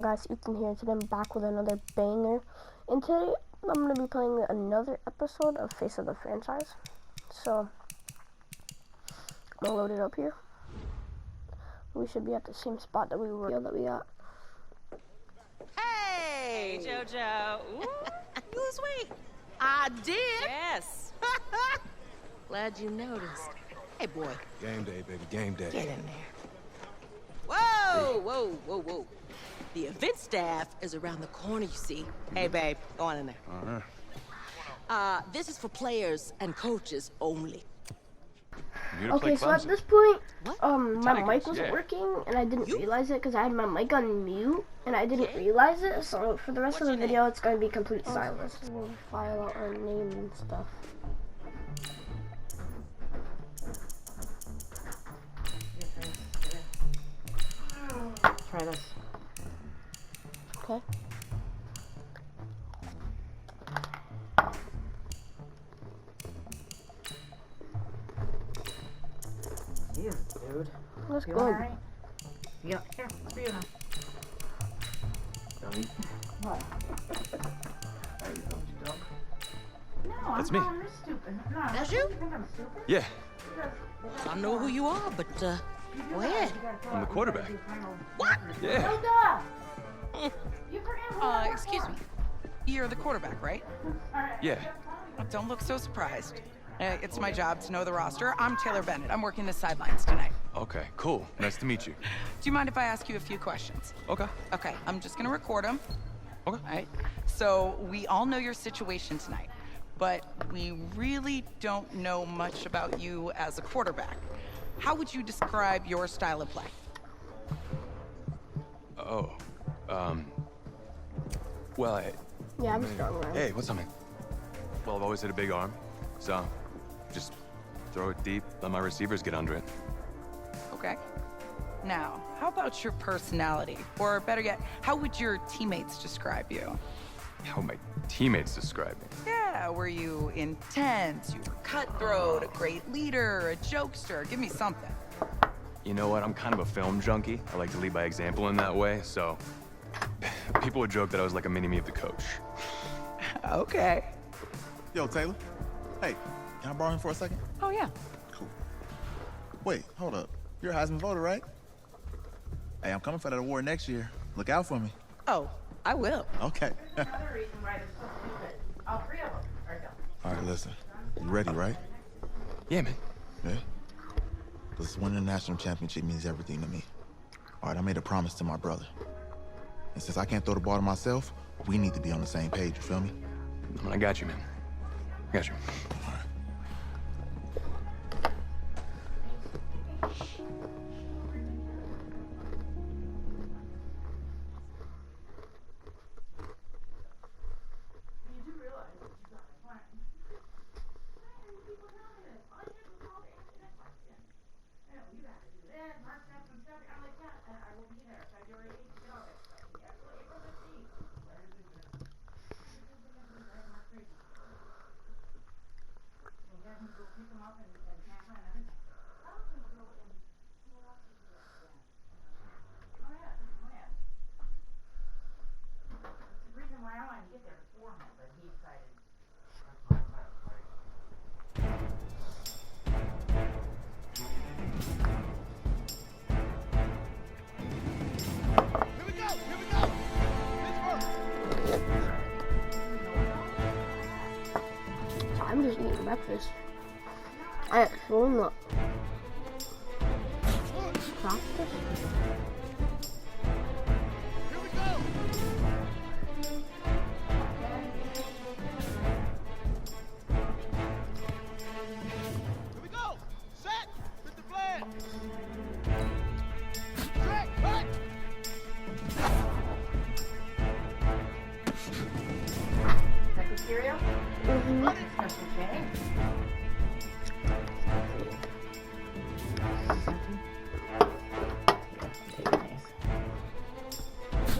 guys, Ethan here. Today I'm back with another banger. And today I'm going to be playing another episode of Face of the Franchise. So, I'm going to load it up here. We should be at the same spot that we got. Hey, JoJo. Ooh, you lose weight. I did? Yes. Glad you noticed. Hey, boy. Game day, baby, game day. Get in there. Whoa, whoa, whoa, whoa. The event staff is around the corner, you see. Hey, babe, go on in there. This is for players and coaches only. Okay, so at this point, What? my mic wasn't working, and I didn't realize it because I had my mic on mute, and I didn't realize it. So for the rest of the video, it's going to be complete silence. We'll file out our name and stuff. Try this. Okay. Yeah, dude. Let's go. Right? Yeah, here, let's do it now. What? No, That's me. Stupid. No, that's you? I'm stupid? Yeah, I know who you are, but go ahead. I'm the quarterback. What? Yeah. Excuse me. You're the quarterback, right? Yeah. Don't look so surprised. It's my job to know the roster. I'm Taylor Bennett. I'm working the sidelines tonight. Okay, cool. Nice to meet you. Do you mind if I ask you a few questions? Okay. Okay, I'm just gonna record them. Okay. All right. So we all know your situation tonight, but we really don't know much about you as a quarterback. How would you describe your style of play? Oh. Well, Yeah, I'm strong. Right? hey, what's up, man? Well, I've always hit a big arm, so just throw it deep, let my receivers get under it. Okay. Now, how about your personality? Or better yet, how would your teammates describe you? How my teammates describe me. Yeah, were you intense? You were cutthroat, a great leader, a jokester? Give me something. You know what? I'm kind of a film junkie. I like to lead by example in that way, so people would joke that I was like a mini-me of the coach. Okay. Yo, Taylor. Hey, can I borrow him for a second? Oh, yeah. Cool. Wait, hold up. You're a Heisman voter, right? Hey, I'm coming for that award next year. Look out for me. Oh, I will. Okay. Another reason why this is so stupid. All three of them are dumb. All right, listen. You ready, right? Yeah, man. Yeah? This winning the national championship means everything to me. All right, I made a promise to my brother. And since I can't throw the ball to myself, we need to be on the same page, you feel me? I got you, man. I got you. All right. I'm just eating breakfast. I had phone up. Practice? Here we go! Set! With the flag! Set! Cut! Secretarial? Special K.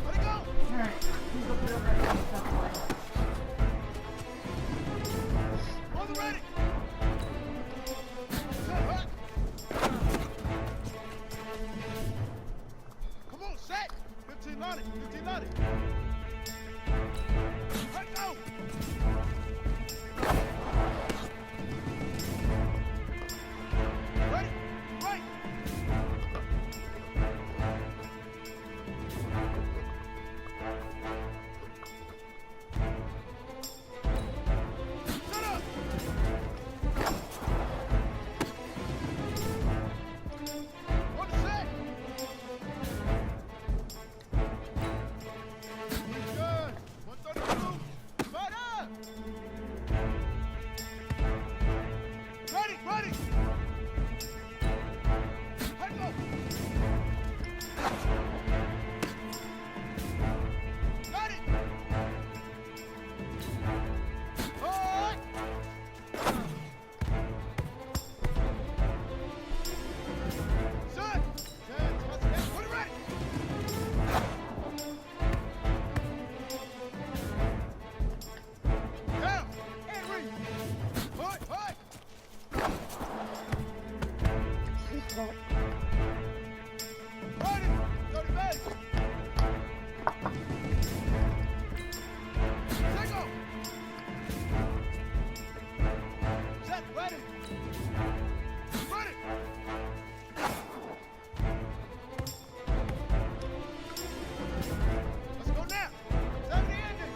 Let it go! Alright, you go put over that stuff away. On the ready! Set! Hut! Come on, set! 15 on it! 15 on it! got it. Let go. Ready? Right. Shut up. On the set. Good. 132. Right up. Ready, ready. Let go. Got it. Hold. Set. Put it ready. Down. And reach. Put. Ready. Go to base. Set go. Set. Ready. Ready. Let's go now. Set the ending.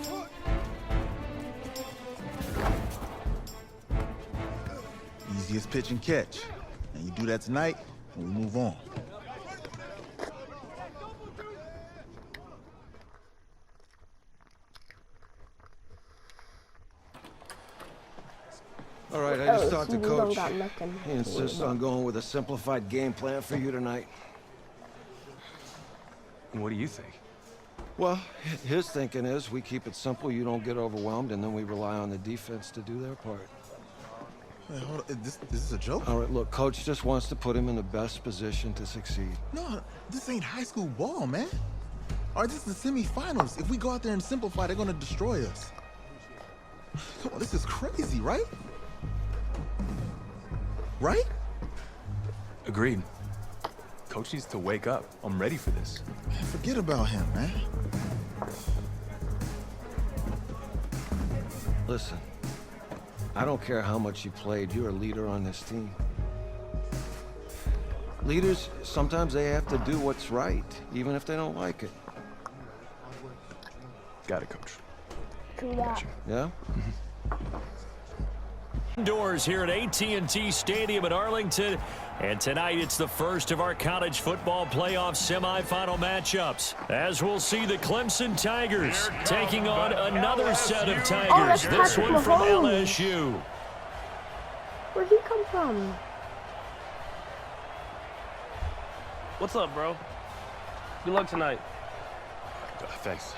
Put. Easiest pitch and catch. And you do that tonight, and we move on. All right, I just talked to you don't Coach. got nothing. He insists on going with a simplified game plan for you tonight. What do you think? Well, his thinking is we keep it simple, you don't get overwhelmed, and then we rely on the defense to do their part. Hey, hold on. This is a joke? All right, look, Coach just wants to put him in the best position to succeed. No, this ain't high school ball, man. All right, this is the semifinals. If we go out there and simplify, they're gonna destroy us. Come on, this is crazy, right? Right? Agreed. Coach needs to wake up. I'm ready for this. Man, forget about him, man. Listen, I don't care how much you played, you're a leader on this team. Leaders, sometimes they have to do what's right, even if they don't like it. Got it, Coach. True that. Yeah? Indoors here at AT&T Stadium in Arlington, and tonight it's the first of our college football playoff semifinal matchups, as we'll see the Clemson Tigers taking on another set of Tigers, this one from LSU. Where'd he come from? What's up, bro? Good luck tonight. Thanks.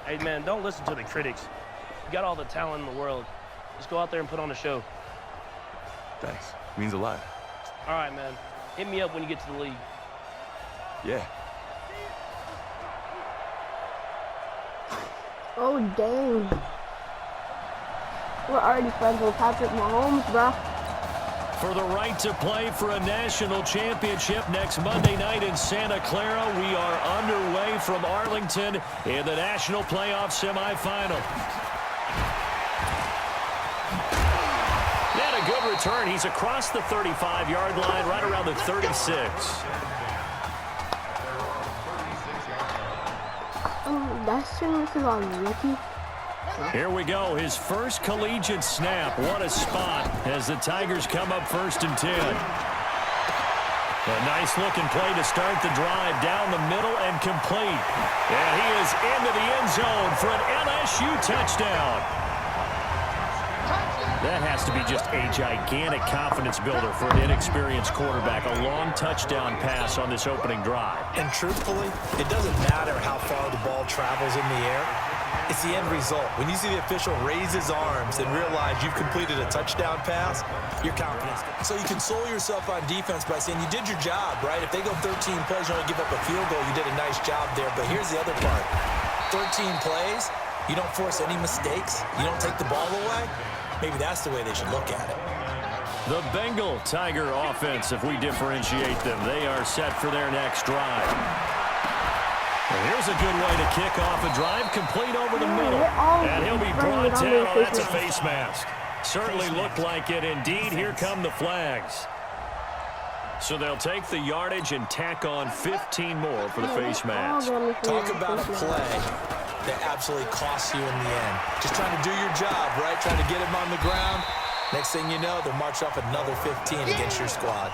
Hey, man, don't listen to the critics. You got all the talent in the world. Just go out there and put on a show. Thanks. Means a lot. All right, man. Hit me up when you get to the league. Yeah. Oh, dang. We're already friends with Patrick Mahomes, bro. For the right to play for a national championship next Monday night in Santa Clara, we are underway from Arlington in the national playoff semifinal. And a good return. He's across the 35-yard line, right around the 36. That's this is on Ricky. Here we go, his first collegiate snap. What a spot as the Tigers come up 1st and 10. A nice-looking play to start the drive down the middle and complete. And he is into the end zone for an LSU touchdown. That has to be just a gigantic confidence builder for an inexperienced quarterback. A long touchdown pass on this opening drive. And truthfully, it doesn't matter how far the ball travels in the air. It's the end result. When you see the official raise his arms and realize you've completed a touchdown pass, your confidence. So you console yourself on defense by saying you did your job, right? If they go 13 plays, you only give up a field goal, you did a nice job there. But here's the other part. 13 plays, you don't force any mistakes, you don't take the ball away. Maybe that's the way they should look at it. The Bengal Tiger offense, if we differentiate them, they are set for their next drive. There's a good way to kick off a drive, complete over the middle. And he'll be brought down. That's a face mask. Certainly looked like it. Indeed, here come the flags. So they'll take the yardage and tack on 15 more for the face mask. Talk about a play that absolutely costs you in the end. Just trying to do your job, right? Trying to get him on the ground. Next thing you know, they'll march up another 15 against your squad.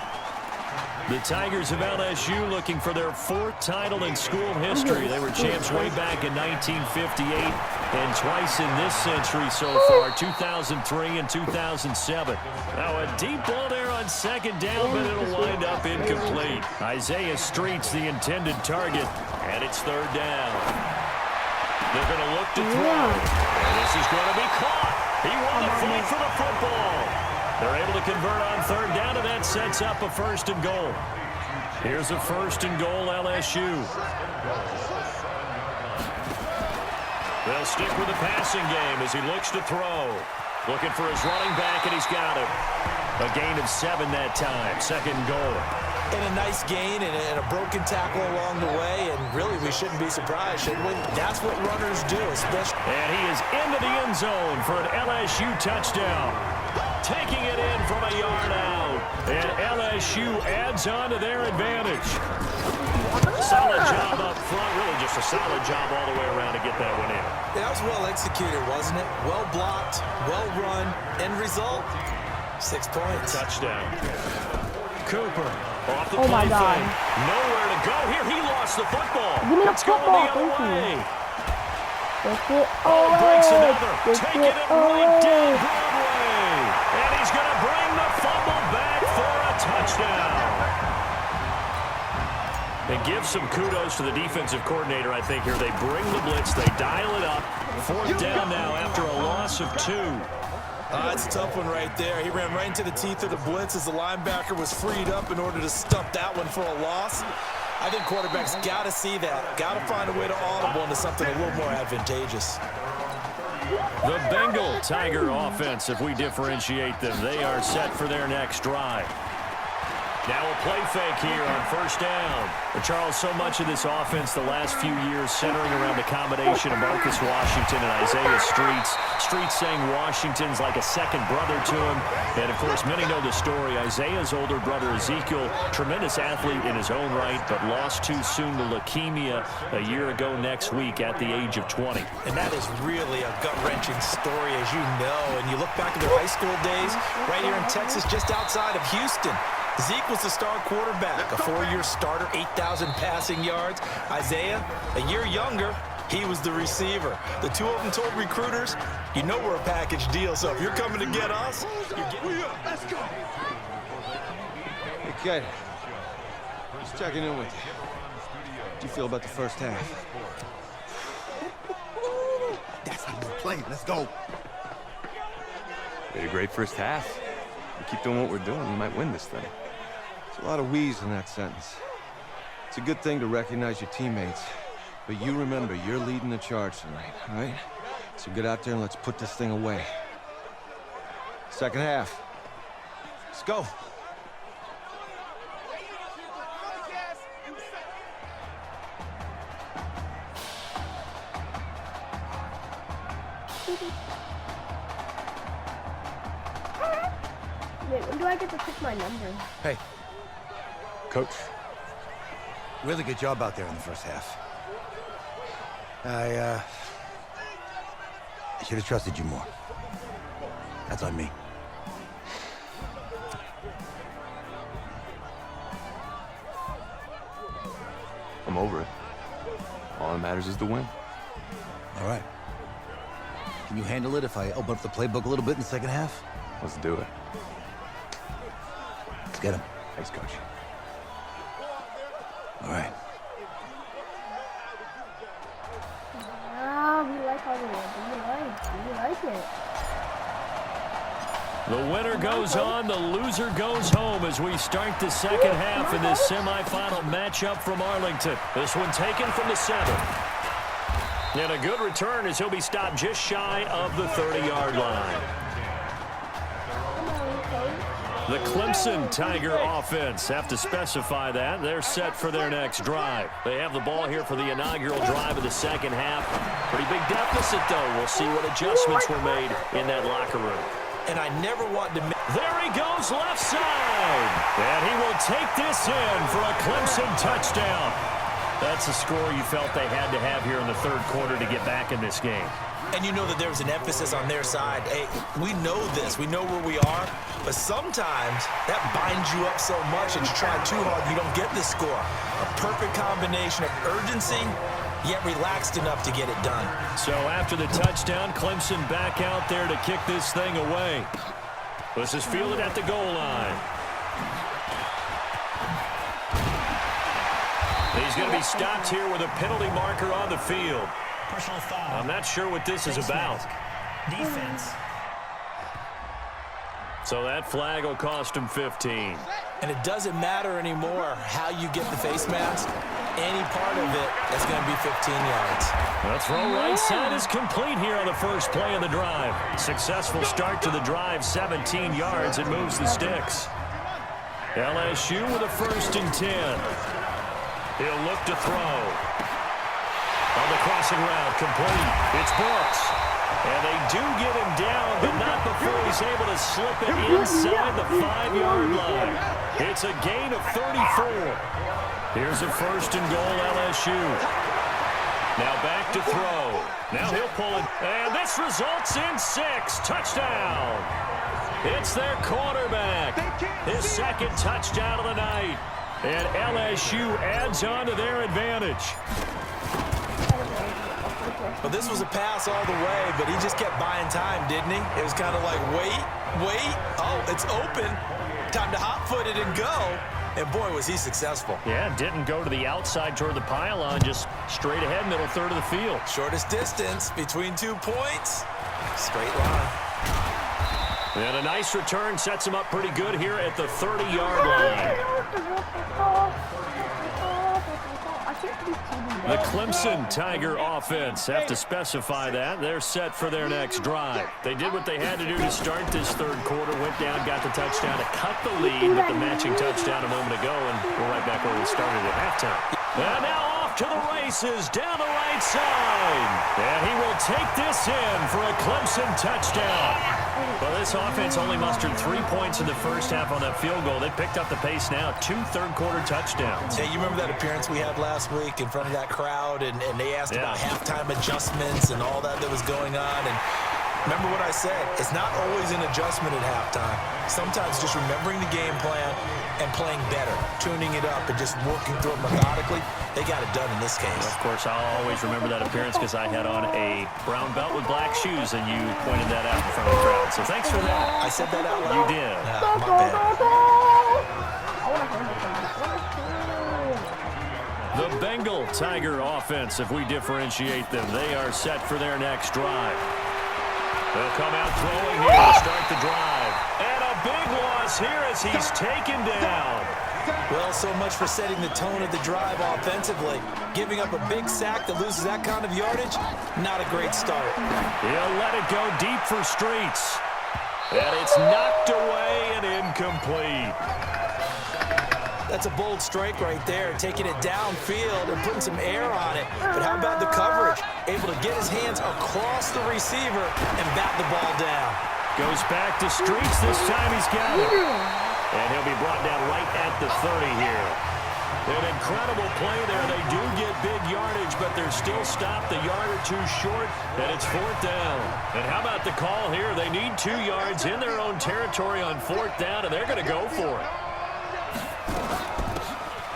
The Tigers of LSU looking for their 4th title in school history. They were champs way back in 1958 and twice in this century so far, 2003 and 2007. Now a deep ball there on 2nd down, but it'll wind up incomplete. Isaiah Street's the intended target, and it's 3rd down. They're going to look to throw, and this is going to be caught. He won the fight for the football. They're able to convert on 3rd down, and that sets up a 1st and goal. Here's a 1st and goal, LSU. They'll stick with the passing game as he looks to throw. Looking for his running back, and he's got him. A gain of 7 that time, 2nd and goal. And a nice gain and a broken tackle along the way, and really we shouldn't be surprised, should we? That's what runners do, especially. And he is into the end zone for an LSU touchdown. Taking it in from a yard out. And LSU adds on to their advantage. Solid job up front. Really just a solid job all the way around to get that one in. Yeah, that was well executed, wasn't it? Well blocked, well run. End result, 6 points. Touchdown. Cooper off the Oh my play God. fake. Nowhere to go here. He lost the football. Give me the It's going football. the other Thank way. you. Take it Oh, breaks away. another. Take Taking it it right down away. Broadway. And he's going to bring the fumble back for a touchdown. And give some kudos to the defensive coordinator, I think, here. They bring the blitz. They dial it up. 4th down now after a loss of 2. That's a tough one right there. He ran right into the teeth of the blitz as the linebacker was freed up in order to stuff that one for a loss. I think quarterbacks got to see that. Got to find a way to audible into something a little more advantageous. The Bengal Tiger offense, if we differentiate them, they are set for their next drive. Now a play fake here on 1st down. But Charles, so much of this offense the last few years centering around the combination of Marcus Washington and Isaiah Streets. Streets saying Washington's like a second brother to him. And, of course, many know the story. Isaiah's older brother, Ezekiel, tremendous athlete in his own right, but lost too soon to leukemia a year ago next week at the age of 20. And that is really a gut-wrenching story, as you know. And you look back at their high school days right here in Texas, just outside of Houston. Zeke was the star quarterback, a 4-year starter, 8,000 passing yards. Isaiah, a year younger, he was the receiver. The two of them told recruiters, you know we're a package deal, so if you're coming to get us, you're getting... Let's go! Hey, kid. Just checking in with you. How do you feel about the first half? That's how we're playing. Let's go. We had a great first half. We keep doing what we're doing, we might win this thing. There's a lot of wheeze in that sentence. It's a good thing to recognize your teammates. But you remember, you're leading the charge tonight, all right? So get out there and let's put this thing away. Second half. Let's go. Wait, when do I get to pick my number? Hey, Coach, really good job out there in the first half. I should have trusted you more. That's on me. I'm over it. All that matters is the win. All right. Can you handle it if I open up the playbook a little bit in the second half? Let's do it. Let's get him. Thanks, Coach. All right. Ah, we like how we like it. The winner goes on, the loser goes home as we start the second half in this semifinal matchup from Arlington. This one taken from the 7. And a good return as he'll be stopped just shy of the 30-yard line. The Clemson Tiger offense have to specify that. They're set for their next drive. They have the ball here for the inaugural drive of the second half. Pretty big deficit, though. We'll see what adjustments were made in that locker room. And I never want to... There he goes left side. And he will take this in for a Clemson touchdown. That's a score you felt they had to have here in the third quarter to get back in this game. And you know that there was an emphasis on their side. Hey, we know this. We know where we are. But sometimes that binds you up so much that you try too hard, you don't get this score. A perfect combination of urgency, yet relaxed enough to get it done. So after the touchdown, Clemson back out there to kick this thing away. This is fielded at the goal line. He's going to be stopped here with a penalty marker on the field. Personal foul. I'm not sure what this is about. Defense. So that flag will cost him 15. And it doesn't matter anymore how you get the face mask. Any part of it is going to be 15 yards. The throw right side is complete here on the first play of the drive. Successful start to the drive, 17 yards. It moves the sticks. LSU with a 1st and 10. He'll look to throw. On the crossing route, complete. It's Brooks. And they do get him down, but not before he's able to slip it inside the 5-yard line. It's a gain of 34. Here's a 1st and goal, LSU. Now back to throw. Now he'll pull it. And this results in 6. Touchdown. It's their quarterback. His 2nd touchdown of the night. And LSU adds on to their advantage. Well, this was a pass all the way, but he just kept buying time, didn't he? It was kind of like, wait. Oh, it's open. Time to hot-foot it and go. And, boy, was he successful. Yeah, didn't go to the outside toward the pylon, just straight ahead, middle third of the field. Shortest distance between 2 points. Straight line. And a nice return sets him up pretty good here at the 30-yard line. The Clemson Tiger offense have to specify that. They're set for their next drive. They did what they had to do to start this third quarter, went down, got the touchdown to cut the lead with the matching touchdown a moment ago, and we're right back where we started at halftime. And now off to the races down the right side. And he will take this in for a Clemson touchdown. Well, this offense only mustered 3 points in the first half on that field goal. They picked up the pace now, 2 third-quarter touchdowns. Hey, you remember that appearance we had last week in front of that crowd, and they asked about halftime adjustments and all that was going on, and remember what I said, it's not always an adjustment at halftime. Sometimes just remembering the game plan and playing better, tuning it up and just working through it methodically. They got it done in this case. Of course, I'll always remember that appearance because I had on a brown belt with black shoes, and you pointed that out in front of the crowd. So thanks for that. I said that out loud. You did. My bad. The Bengal Tiger offense, if we differentiate them, they are set for their next drive. They'll come out throwing here to start the drive. And a big loss here as he's taken down. Well, so much for setting the tone of the drive offensively. Giving up a big sack that loses that kind of yardage, not a great start. He'll let it go deep for Streets. And it's knocked away and incomplete. That's a bold strike right there, taking it downfield and putting some air on it. But how about the coverage? Able to get his hands across the receiver and bat the ball down. Goes back to Streets. This time he's got it. And he'll be brought down right at the 30 here. An incredible play there. They do get big yardage, but they're still stopped a yard or 2 short, and it's 4th down. And how about the call here? They need 2 yards in their own territory on 4th down, and they're going to go for it.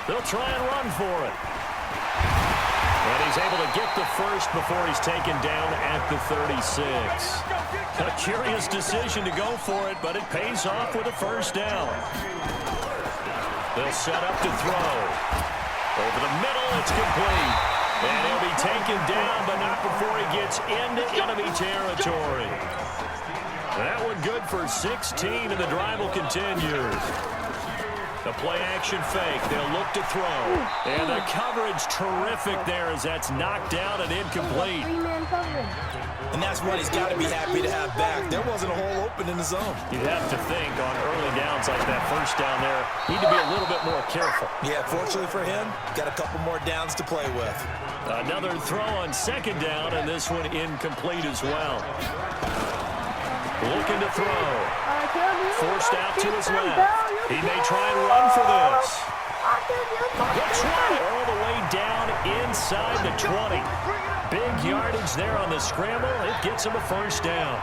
They'll try and run for it. And he's able to get the first before he's taken down at the 36. A curious decision to go for it, but it pays off with a 1st down. They'll set up to throw. Over the middle, it's complete. And he'll be taken down, but not before he gets into enemy territory. That one good for 16, and the drive will continue. The play-action fake. They'll look to throw. And the coverage terrific there as that's knocked down and incomplete. Three-man coverage. And that's what he's got to be happy to have back. There wasn't a hole open in the zone. You'd have to think on early downs like that first down there, need to be a little bit more careful. Yeah, fortunately for him, got a couple more downs to play with. Another throw on second down, and this one incomplete as well. Looking to throw. Forced out to his left. He may try and run for this. He'll try all the way down inside the 20. Big yardage there on the scramble. It gets him a first down.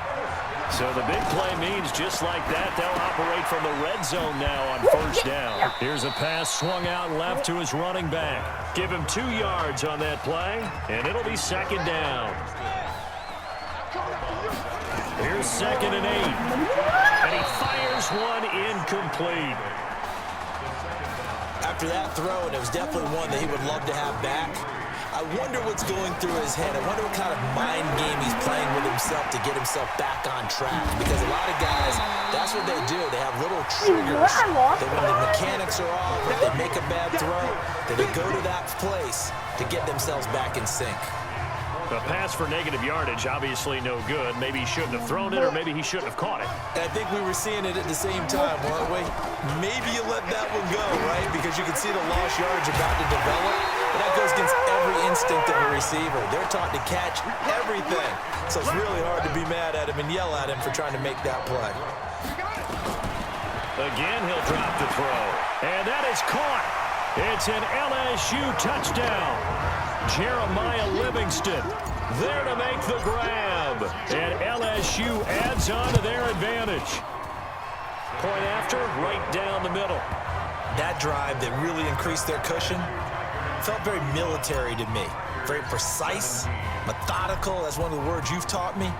So the big play means just like that, they'll operate from the red zone now on first down. Here's a pass swung out left to his running back. Give him 2 yards on that play, and it'll be second down. Here's 2nd and 8. And he fires one incomplete. After that throw, and it was definitely one that he would love to have back, I wonder what's going through his head. I wonder what kind of mind game he's playing with himself to get himself back on track. Because a lot of guys, that's what they do. They have little triggers that when the mechanics are off, if they make a bad throw, that they go to that place to get themselves back in sync. A pass for negative yardage, obviously no good. Maybe he shouldn't have thrown it, or maybe he shouldn't have caught it. And I think we were seeing it at the same time, weren't we? Maybe you let that one go, right? Because you can see the lost yardage about to develop. But that goes against every instinct of a receiver. They're taught to catch everything. So it's really hard to be mad at him and yell at him for trying to make that play. Again, he'll drop the throw. And that is caught. It's an LSU touchdown. Jeremiah Livingston there to make the grab. And LSU adds on to their advantage. Point after, right down the middle. That drive that really increased their cushion felt very military to me. Very precise, methodical. That's one of the words you've taught me.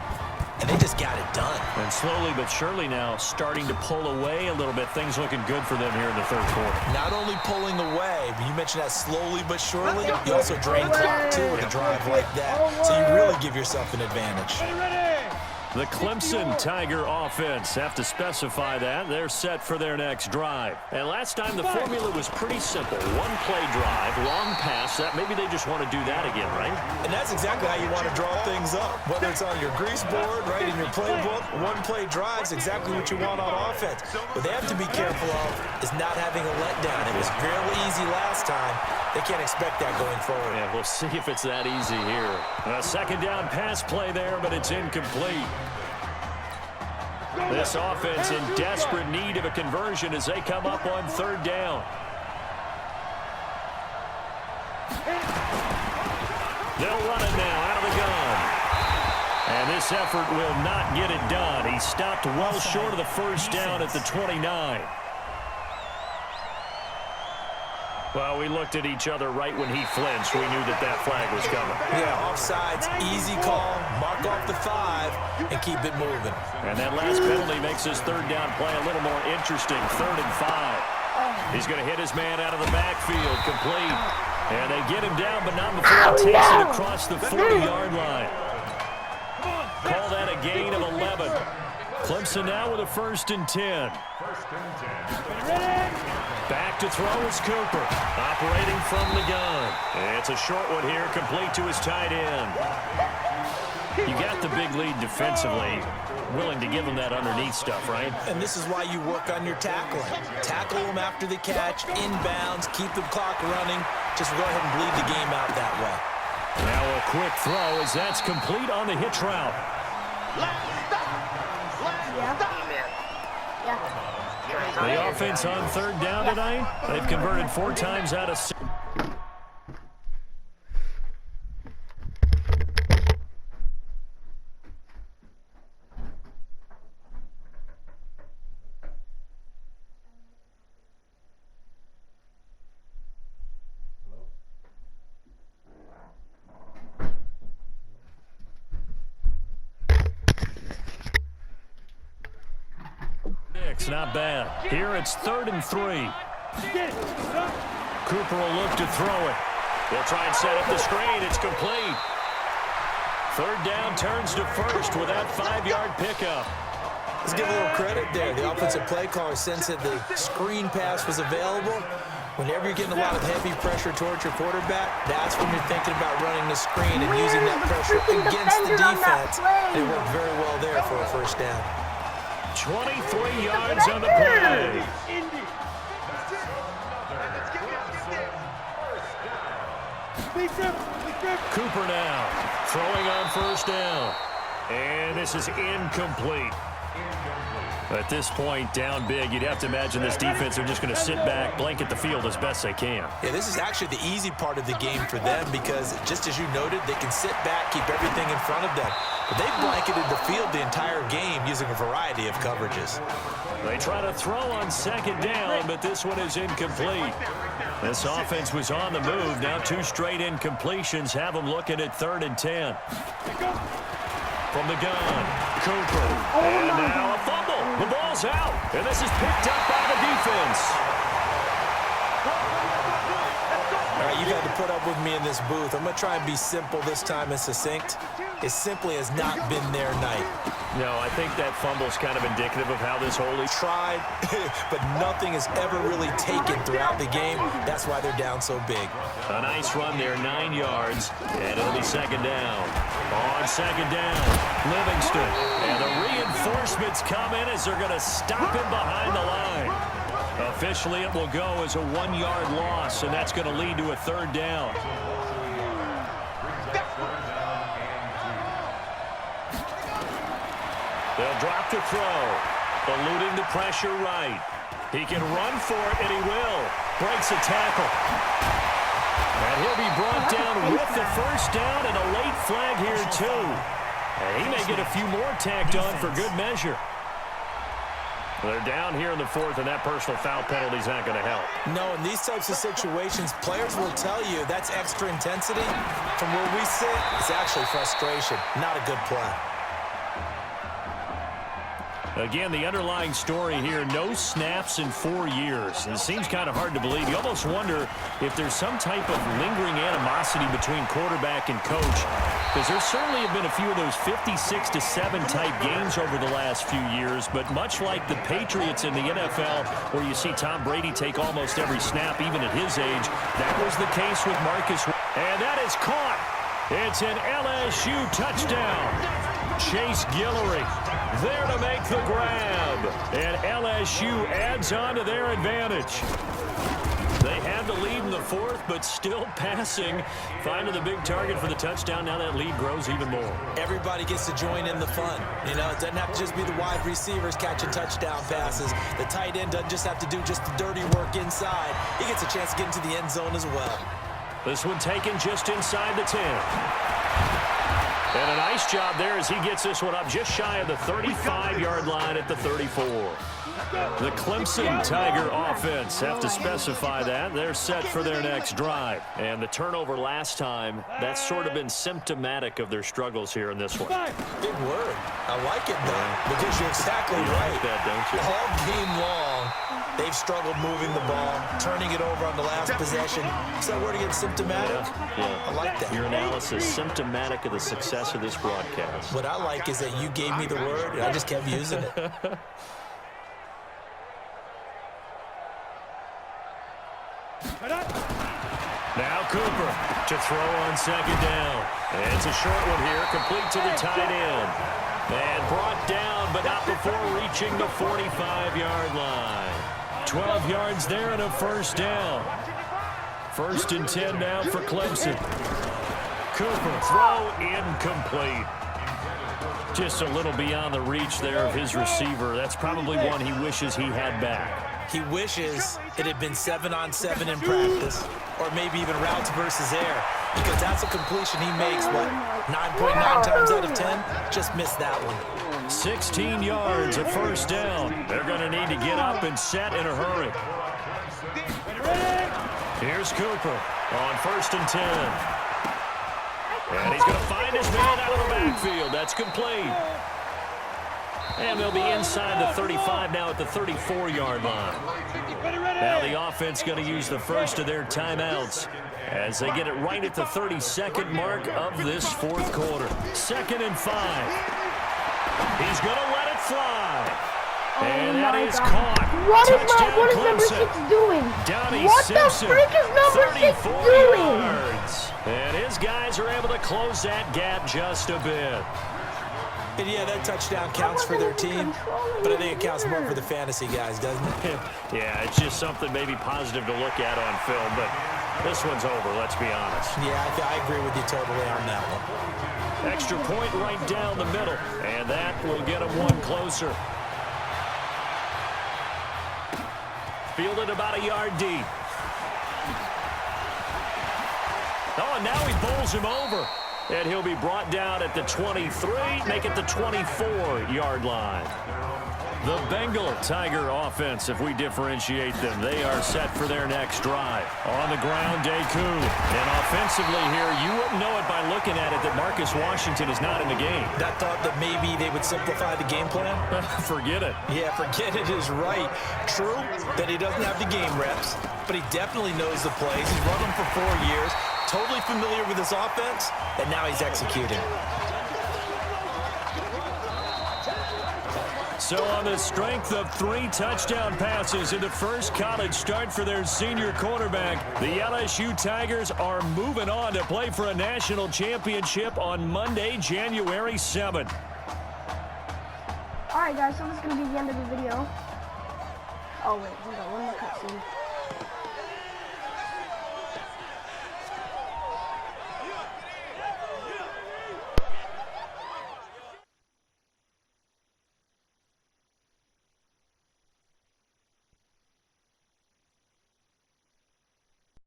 And they just got it done. And slowly but surely now starting to pull away a little bit. Things looking good for them here in the third quarter. Not only pulling away, but you mentioned that slowly but surely. You also drain clock, too, with a drive like that. So you really give yourself an advantage. The Clemson Tiger offense have to specify that. They're set for their next drive. And last time the formula was pretty simple. One play drive, long pass. That maybe they just want to do that again, right? And that's exactly how you want to draw things up. Whether it's on your grease board, right, in your playbook, one play drive's exactly what you want on offense. What they have to be careful of is not having a letdown. It was real easy last time. They can't expect that going forward. Yeah, we'll see if it's that easy here. A second down pass play there, but it's incomplete. This offense in desperate need of a conversion as they come up on third down. They'll run it now out of the gun. And this effort will not get it done. He stopped well short of the first down at the 29. Well, we looked at each other right when he flinched. We knew that that flag was coming. Yeah, offsides, easy call, mark off the 5, and keep it moving. And that last penalty makes his third down play a little more interesting. 3rd and 5. He's going to hit his man out of the backfield, complete. And they get him down, but not before he takes it across the 40-yard line. Call that a gain of 11. Clemson now with a 1st and 10. Back to throw is Cooper, operating from the gun. It's a short one here, complete to his tight end. You got the big lead defensively, willing to give him that underneath stuff, right? And this is why you work on your tackling. Tackle them after the catch, inbounds, keep the clock running. Just go ahead and bleed the game out that way. Now a quick throw as that's complete on the hitch route. The offense on third down tonight, they've converted 4 times out of 6. Not bad. Here it's 3rd and 3. Cooper will look to throw it. They'll try and set up the screen. It's complete. 3rd down turns to 1st with that 5-yard pickup. Let's give a little credit there. The offensive play caller sensed that the screen pass was available. Whenever you're getting a lot of heavy pressure towards your quarterback, that's when you're thinking about running the screen and using that pressure against the defense. It worked very well there for a first down. 23 yards on the play. Cooper now throwing on first down. And this is incomplete. At this point, down big, you'd have to imagine this defense are just going to sit back, blanket the field as best they can. Yeah, this is actually the easy part of the game for them because, just as you noted, they can sit back, keep everything in front of them. But they've blanketed the field the entire game using a variety of coverages. They try to throw on second down, but this one is incomplete. This offense was on the move. Now 2 straight incompletions have them looking at 3rd and 10. From the gun, Cooper. And now a fumble. The ball's out. And this is picked up by the defense. All right, you've had to put up with me in this booth. I'm going to try and be simple this time and succinct. It simply has not been their night. No, I think that fumble's kind of indicative of how this whole league tried, but nothing is ever really taken throughout the game. That's why they're down so big. A nice run there, 9 yards, and it'll be second down. On second down, Livingston. And the reinforcements come in as they're going to stop him behind the line. Officially, it will go as a 1-yard loss, and that's going to lead to a 3rd down. They'll drop to throw. Eluding the pressure right. He can run for it, and he will. Breaks a tackle. And he'll be brought down with the first down and a late flag here, too. And he may get a few more tacked on for good measure. They're down here in the 4th, and that personal foul penalty is not going to help. No, in these types of situations, players will tell you that's extra intensity. From where we sit, it's actually frustration, not a good play. Again, the underlying story here, no snaps in 4 years. It seems kind of hard to believe. You almost wonder if there's some type of lingering animosity between quarterback and coach, because there certainly have been a few of those 56-7 type games over the last few years, but much like the Patriots in the NFL, where you see Tom Brady take almost every snap, even at his age, that was the case with Marcus. And that is caught. It's an LSU touchdown. Chase Guillory there to make the grab. And LSU adds on to their advantage. They had the lead in the 4th, but still passing. Finding the big target for the touchdown. Now that lead grows even more. Everybody gets to join in the fun. You know, it doesn't have to just be the wide receivers catching touchdown passes. The tight end doesn't just have to do just the dirty work inside. He gets a chance to get into the end zone as well. This one taken just inside the 10. And a nice job there as he gets this one up just shy of the 35-yard line at the 34. The Clemson Tiger offense have to specify that. They're set for their next drive. And the turnover last time, that's sort of been symptomatic of their struggles here in this one. Big word. I like it, though, because you're exactly right. Like that, don't you? All game long, they've struggled moving the ball, turning it over on the last possession. Is that word again, symptomatic? Yeah. I like that. Your analysis, symptomatic of the success of this broadcast. What I like is that you gave me the word, and I just kept using it. Now Cooper to throw on second down. And it's a short one here, complete to the tight end. And brought down, but not before reaching the 45-yard line. 12 yards there and a first down. 1st and 10 now for Clemson. Cooper, throw incomplete. Just a little beyond the reach there of his receiver. That's probably one he wishes he had back. He wishes it had been 7-on-7 in practice, or maybe even routes versus air, because that's a completion he makes, what, 9.9 times out of 10? Just missed that one. 16 yards, a first down. They're going to need to get up and set in a hurry. Here's Cooper on 1st and 10. And he's going to find his man out of the backfield. That's complete. And they'll be inside the 35 now at the 34-yard line. Now the offense going to use the first of their timeouts as they get it right at the 32nd mark of this 4th quarter. 2nd and 5. He's going to let it fly. Oh And that my is God. caught. What is Touchdown, number Clemson. 6 doing? Downey What Simpson, the freak is number 6 34 doing? yards. And his guys are able to close that gap just a bit. And yeah, that touchdown counts for their team, but I think it counts more for the fantasy guys, doesn't it? Yeah, it's just something maybe positive to look at on film, but this one's over, let's be honest. Yeah, I agree with you totally on that one. Extra point right down the middle, and that will get him one closer. Fielded about a yard deep. Oh, and now he bowls him over. And he'll be brought down at the 23, make it the 24-yard line. The Bengal Tiger offense, if we differentiate them, they are set for their next drive. On the ground, Deku. And offensively here, you wouldn't know it by looking at it that Marcus Washington is not in the game. That thought that maybe they would simplify the game plan? Forget it. Yeah, forget it is right. True that he doesn't have the game reps, but he definitely knows the plays. He's run them for 4 years, totally familiar with his offense, and now he's executing. So on the strength of 3 touchdown passes in the first college start for their senior quarterback, the LSU Tigers are moving on to play for a national championship on Monday, January 7th. Alright guys, so this is going to be the end of the video. Oh wait, hold on, one more cutscene.